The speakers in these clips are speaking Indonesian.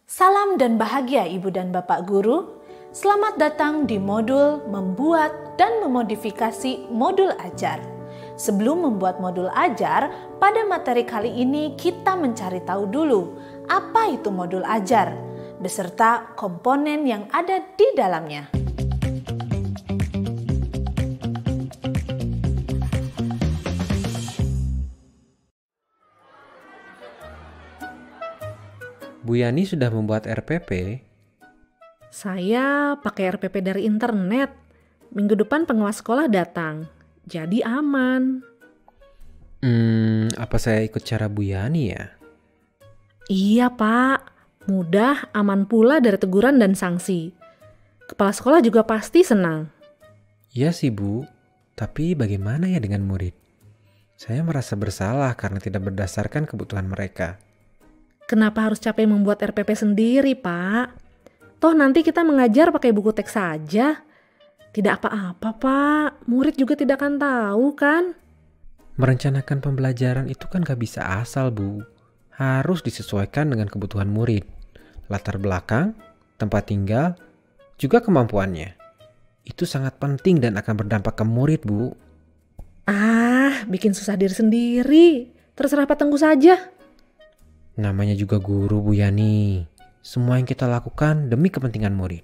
Salam dan bahagia Ibu dan Bapak Guru. Selamat datang di modul membuat dan memodifikasi modul ajar. Sebelum membuat modul ajar, pada materi kali ini kita mencari tahu dulu apa itu modul ajar, beserta komponen yang ada di dalamnya. Bu Yani sudah membuat RPP? Saya pakai RPP dari internet. Minggu depan pengawas sekolah datang. Jadi aman. Apa saya ikut cara Bu Yani ya? Iya Pak. Mudah, aman pula dari teguran dan sanksi. Kepala sekolah juga pasti senang. Iya sih Bu, tapi bagaimana ya dengan murid? Saya merasa bersalah karena tidak berdasarkan kebutuhan mereka. Kenapa harus capek membuat RPP sendiri, Pak? Toh nanti kita mengajar pakai buku teks saja. Tidak apa-apa, Pak. Murid juga tidak akan tahu, kan? Merencanakan pembelajaran itu kan gak bisa asal, Bu. Harus disesuaikan dengan kebutuhan murid, latar belakang, tempat tinggal, juga kemampuannya. Itu sangat penting dan akan berdampak ke murid, Bu. Bikin susah diri sendiri. Terserah Pak Tengku saja. Namanya juga guru, Bu Yani. Semua yang kita lakukan demi kepentingan murid.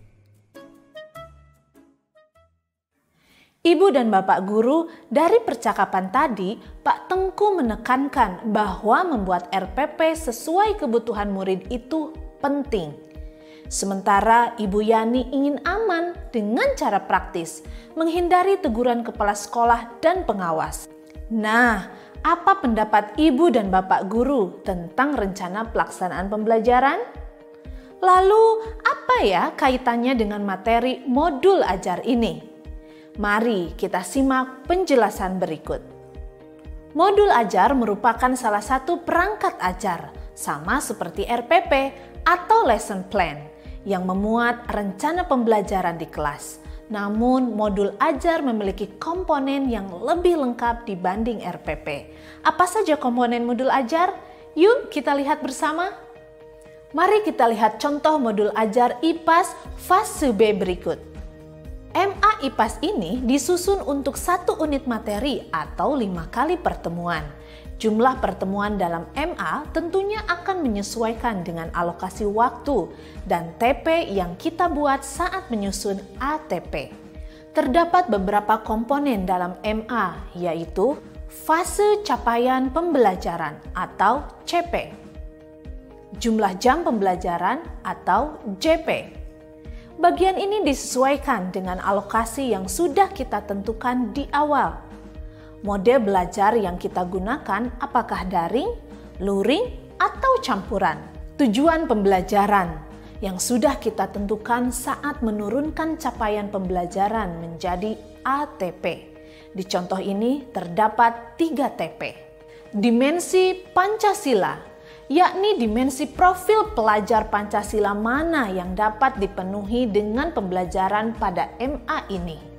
Ibu dan Bapak Guru, dari percakapan tadi, Pak Tengku menekankan bahwa membuat RPP sesuai kebutuhan murid itu penting. Sementara Ibu Yani ingin aman dengan cara praktis, menghindari teguran kepala sekolah dan pengawas. Nah, apa pendapat Ibu dan Bapak Guru tentang rencana pelaksanaan pembelajaran? Lalu, apa ya kaitannya dengan materi modul ajar ini? Mari kita simak penjelasan berikut. Modul ajar merupakan salah satu perangkat ajar, sama seperti RPP atau lesson plan, yang memuat rencana pembelajaran di kelas. Namun, modul ajar memiliki komponen yang lebih lengkap dibanding RPP. Apa saja komponen modul ajar? Yuk kita lihat bersama. Mari kita lihat contoh modul ajar IPAS fase B berikut. MA IPAS ini disusun untuk 1 unit materi atau 5 kali pertemuan. Jumlah pertemuan dalam MA tentunya akan menyesuaikan dengan alokasi waktu dan TP yang kita buat saat menyusun ATP. Terdapat beberapa komponen dalam MA, yaitu fase capaian pembelajaran atau CP, jumlah jam pembelajaran atau JP. Bagian ini disesuaikan dengan alokasi yang sudah kita tentukan di awal. Model belajar yang kita gunakan apakah daring, luring, atau campuran. Tujuan pembelajaran yang sudah kita tentukan saat menurunkan capaian pembelajaran menjadi ATP. Di contoh ini terdapat 3 TP. Dimensi Pancasila, yakni dimensi profil pelajar Pancasila mana yang dapat dipenuhi dengan pembelajaran pada MA ini.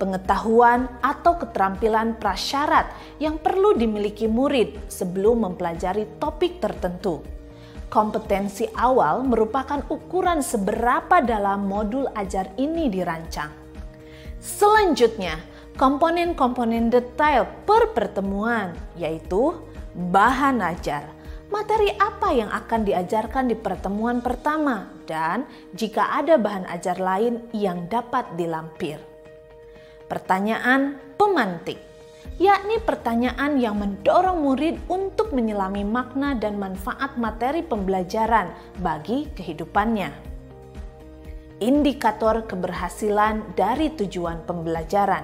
Pengetahuan atau keterampilan prasyarat yang perlu dimiliki murid sebelum mempelajari topik tertentu. Kompetensi awal merupakan ukuran seberapa dalam modul ajar ini dirancang. Selanjutnya, komponen-komponen detail per pertemuan, yaitu bahan ajar. Materi apa yang akan diajarkan di pertemuan pertama dan jika ada bahan ajar lain yang dapat dilampir. Pertanyaan pemantik, yakni pertanyaan yang mendorong murid untuk menyelami makna dan manfaat materi pembelajaran bagi kehidupannya. Indikator keberhasilan dari tujuan pembelajaran.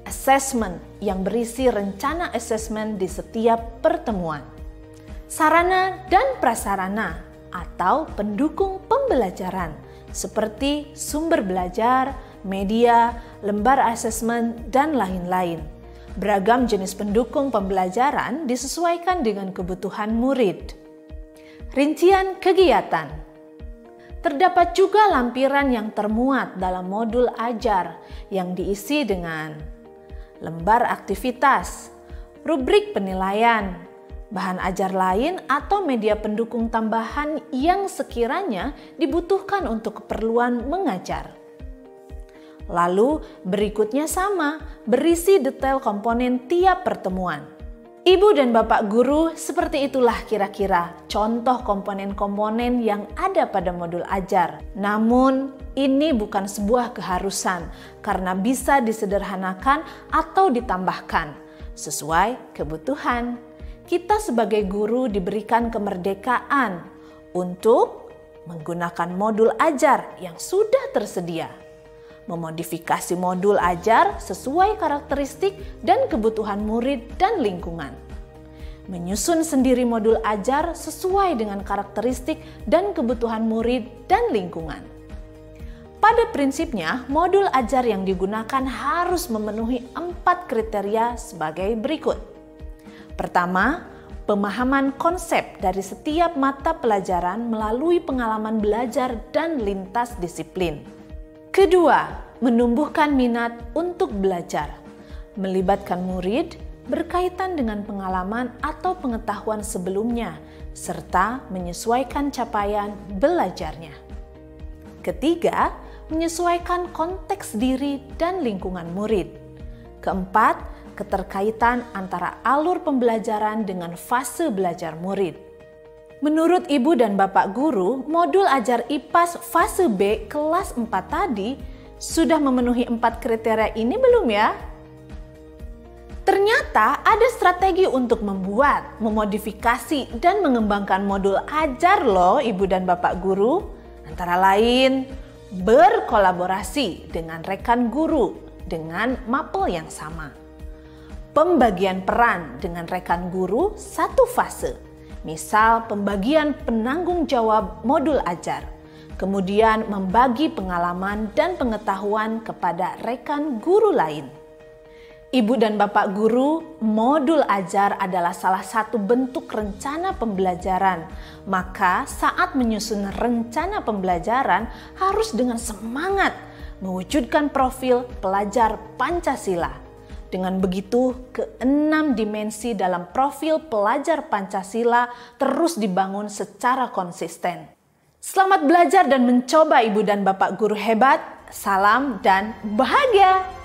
Assessment yang berisi rencana assessment di setiap pertemuan. Sarana dan prasarana atau pendukung pembelajaran seperti sumber belajar, media, lembar asesmen, dan lain-lain. Beragam jenis pendukung pembelajaran disesuaikan dengan kebutuhan murid. Rincian kegiatan. Terdapat juga lampiran yang termuat dalam modul ajar yang diisi dengan lembar aktivitas, rubrik penilaian, bahan ajar lain atau media pendukung tambahan yang sekiranya dibutuhkan untuk keperluan mengajar. Lalu berikutnya sama, berisi detail komponen tiap pertemuan. Ibu dan Bapak guru, seperti itulah kira-kira contoh komponen-komponen yang ada pada modul ajar. Namun, ini bukan sebuah keharusan karena bisa disederhanakan atau ditambahkan sesuai kebutuhan. Kita sebagai guru diberikan kemerdekaan untuk menggunakan modul ajar yang sudah tersedia, memodifikasi modul ajar sesuai karakteristik dan kebutuhan murid dan lingkungan, menyusun sendiri modul ajar sesuai dengan karakteristik dan kebutuhan murid dan lingkungan. Pada prinsipnya, modul ajar yang digunakan harus memenuhi 4 kriteria sebagai berikut. Pertama, pemahaman konsep dari setiap mata pelajaran melalui pengalaman belajar dan lintas disiplin. Kedua, menumbuhkan minat untuk belajar, melibatkan murid berkaitan dengan pengalaman atau pengetahuan sebelumnya, serta menyesuaikan capaian belajarnya. Ketiga, menyesuaikan konteks diri dan lingkungan murid. Keempat, keterkaitan antara alur pembelajaran dengan fase belajar murid. Menurut Ibu dan Bapak guru, modul ajar IPAS fase B kelas 4 tadi sudah memenuhi 4 kriteria ini belum ya? Ternyata ada strategi untuk membuat, memodifikasi, dan mengembangkan modul ajar loh Ibu dan Bapak guru. Antara lain, berkolaborasi dengan rekan guru dengan mapel yang sama. Pembagian peran dengan rekan guru satu fase. Misal pembagian penanggung jawab modul ajar, kemudian membagi pengalaman dan pengetahuan kepada rekan guru lain. Ibu dan Bapak guru, modul ajar adalah salah satu bentuk rencana pembelajaran. Maka saat menyusun rencana pembelajaran harus dengan semangat mewujudkan profil pelajar Pancasila. Dengan begitu, ke-6 dimensi dalam profil pelajar Pancasila terus dibangun secara konsisten. Selamat belajar dan mencoba Ibu dan Bapak guru hebat. Salam dan bahagia!